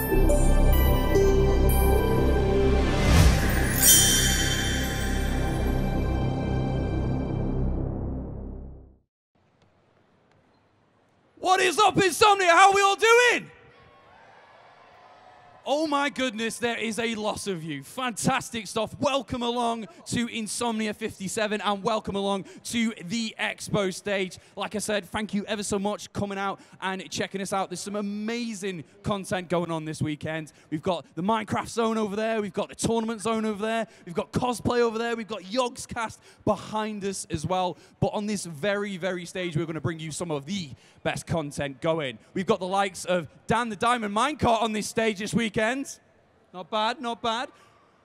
What is up, Insomnia? How are we all doing? Oh my goodness, there is a lot of you. Fantastic stuff. Welcome along to Insomnia 57 and welcome along to the Expo stage. Like I said, thank you ever so much coming out and checking us out. There's some amazing content going on this weekend. We've got the Minecraft zone over there. We've got the tournament zone over there. We've got cosplay over there. We've got Yogscast behind us as well. But on this very, very stage, we're going to bring you some of the best content going. We've got the likes of Dan the Diamond Minecart on this stage this weekend. Not bad, not bad.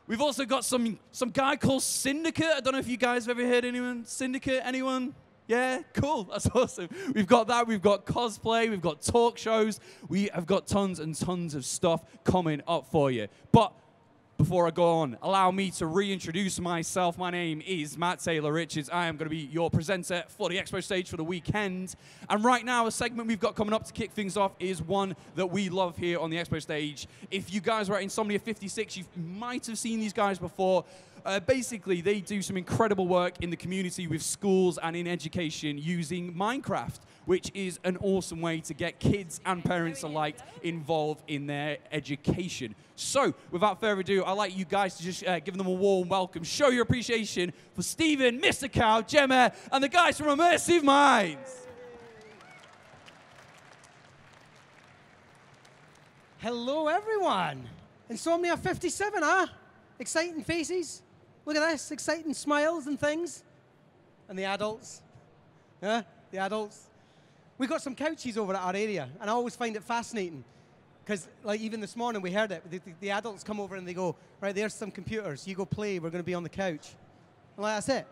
We've also got some guy called Syndicate. I don't know if you guys have ever heard anyone. Syndicate, anyone? Yeah, cool, that's awesome. We've got that, we've got cosplay, we've got talk shows. We have got tons and tons of stuff coming up for you. But before I go on, allow me to reintroduce myself. My name is Matt Taylor Richards. I am going to be your presenter for the Expo stage for the weekend. And right now, a segment we've got coming up to kick things off is one that we love here on the Expo stage. If you guys were at Insomnia 56, you might have seen these guys before. Basically, they do some incredible work in the community with schools and in education using Minecraft, which is an awesome way to get kids and parents alike involved in their education. So, without further ado, I'd like you guys to just give them a warm welcome. Show your appreciation for Stephen, Mr. Cow, Gemma, and the guys from Immersive Minds. Hello, everyone. Insomnia 57, huh? Exciting faces. Look at this, exciting smiles and things. And the adults. Yeah, the adults. We've got some couches over at our area, and I always find it fascinating. Because, like, even this morning we heard it. The adults come over and they go, right, there's some computers. You go play. We're going to be on the couch. And like, that's it.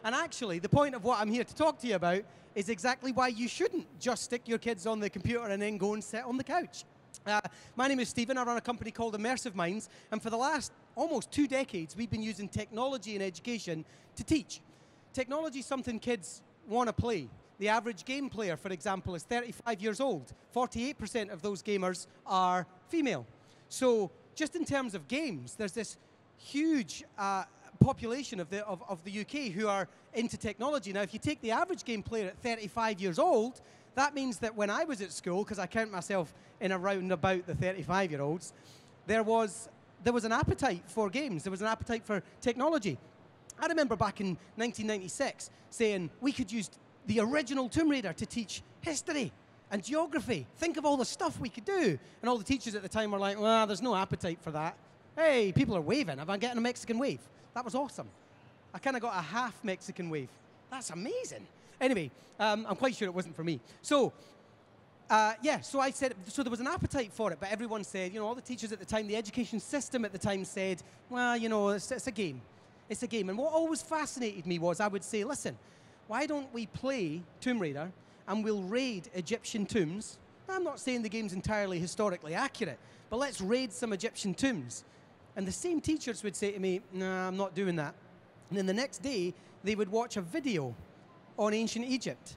And actually, the point of what I'm here to talk to you about is exactly why you shouldn't just stick your kids on the computer and then go and sit on the couch. My name is Stephen. I run a company called Immersive Minds. And for the last almost 2 decades, we've been using technology in education to teach. Technology is something kids want to play. The average game player, for example, is 35 years old. 48% of those gamers are female. So just in terms of games, there's this huge population of the UK who are into technology. Now, if you take the average game player at 35 years old, that means that when I was at school, because I count myself in around about the 35-year-olds, there was an appetite for games. There was an appetite for technology. I remember back in 1996 saying we could use the original Tomb Raider to teach history and geography. Think of all the stuff we could do. And all the teachers at the time were like, well, there's no appetite for that. Hey, people are waving. Am I getting a Mexican wave? That was awesome. I kind of got a half Mexican wave. That's amazing. Anyway, I'm quite sure it wasn't for me. So, yeah, so I said, so there was an appetite for it, but everyone said, you know, all the teachers at the time, the education system at the time said, well, you know, it's a game. It's a game. And what always fascinated me was I would say, listen, why don't we play Tomb Raider and we'll raid Egyptian tombs? I'm not saying the game's entirely historically accurate, but let's raid some Egyptian tombs. And the same teachers would say to me, no, I'm not doing that. And then the next day, they would watch a video on ancient Egypt.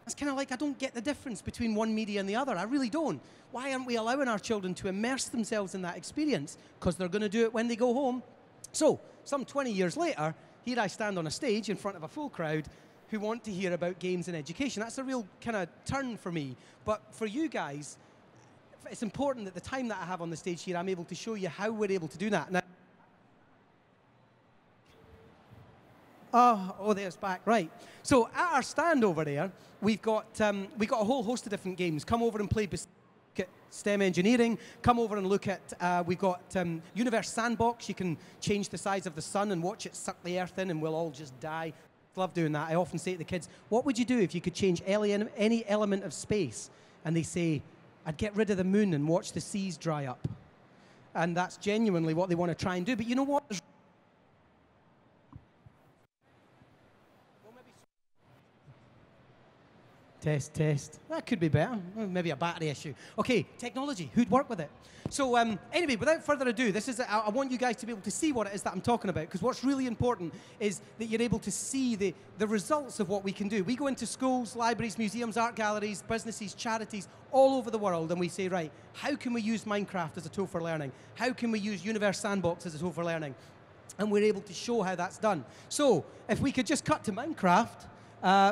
It's kind of like I don't get the difference between one media and the other. I really don't. Why aren't we allowing our children to immerse themselves in that experience? Because they're going to do it when they go home. So, some 20 years later, here I stand on a stage in front of a full crowd who want to hear about games and education. That's a real kind of turn for me. But for you guys, it's important that the time that I have on the stage here, I'm able to show you how we're able to do that. Now, oh, there's back, right. So at our stand over there, we've got a whole host of different games. Come over and play at STEM engineering. Come over and look at, we've got Universe Sandbox. You can change the size of the sun and watch it suck the earth in and we'll all just die. Love doing that. I often say to the kids, what would you do if you could change any element of space? And they say, I'd get rid of the moon and watch the seas dry up. And that's genuinely what they want to try and do. But you know what? Test, test. That could be better. Well, maybe a battery issue. Okay, technology. Who'd work with it? So anyway, without further ado, I want you guys to be able to see what it is that I'm talking about, because what's really important is that you're able to see the results of what we can do. We go into schools, libraries, museums, art galleries, businesses, charities, all over the world, and we say, right, how can we use Minecraft as a tool for learning? How can we use Universe Sandbox as a tool for learning? And we're able to show how that's done. So if we could just cut to Minecraft,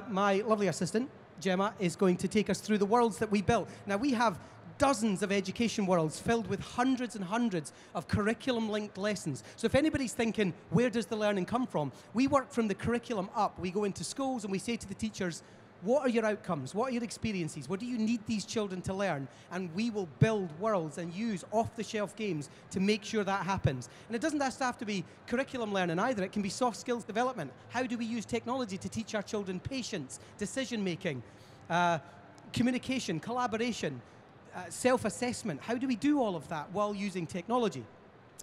my lovely assistant, Gemma, is going to take us through the worlds that we built. Now, we have dozens of education worlds filled with hundreds and hundreds of curriculum-linked lessons. So if anybody's thinking, where does the learning come from? We work from the curriculum up. We go into schools and we say to the teachers, what are your outcomes? What are your experiences? What do you need these children to learn? And we will build worlds and use off-the-shelf games to make sure that happens. And it doesn't just have to be curriculum learning either. It can be soft skills development. How do we use technology to teach our children patience, decision-making, communication, collaboration, self-assessment? How do we do all of that while using technology?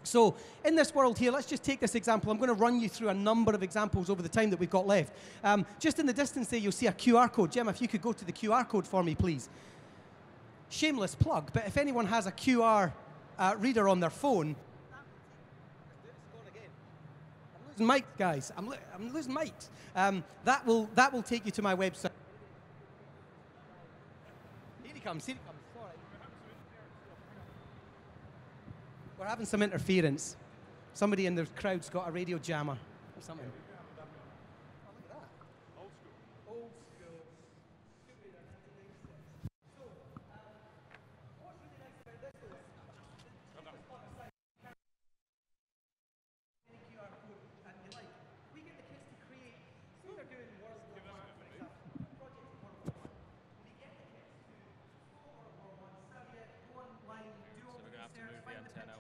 So in this world here, let's just take this example. I'm going to run you through a number of examples over the time that we've got left. Just in the distance there, you'll see a QR code. Gemma, if you could go to the QR code for me, please. Shameless plug, but if anyone has a QR reader on their phone, I'm losing mics, guys. I'm losing mics. That will take you to my website. Here he comes. Here he comes. We're having some interference. Somebody in the crowd's got a radio jammer or something. Oh, look at that. Old school. Old school. So, what's really nice about this though is any QR code and you like. We get the kids to create, so they're doing World War I, for example, project World War I. We get the kids to explore World War I, study it, go online, do all the research, find the pictures.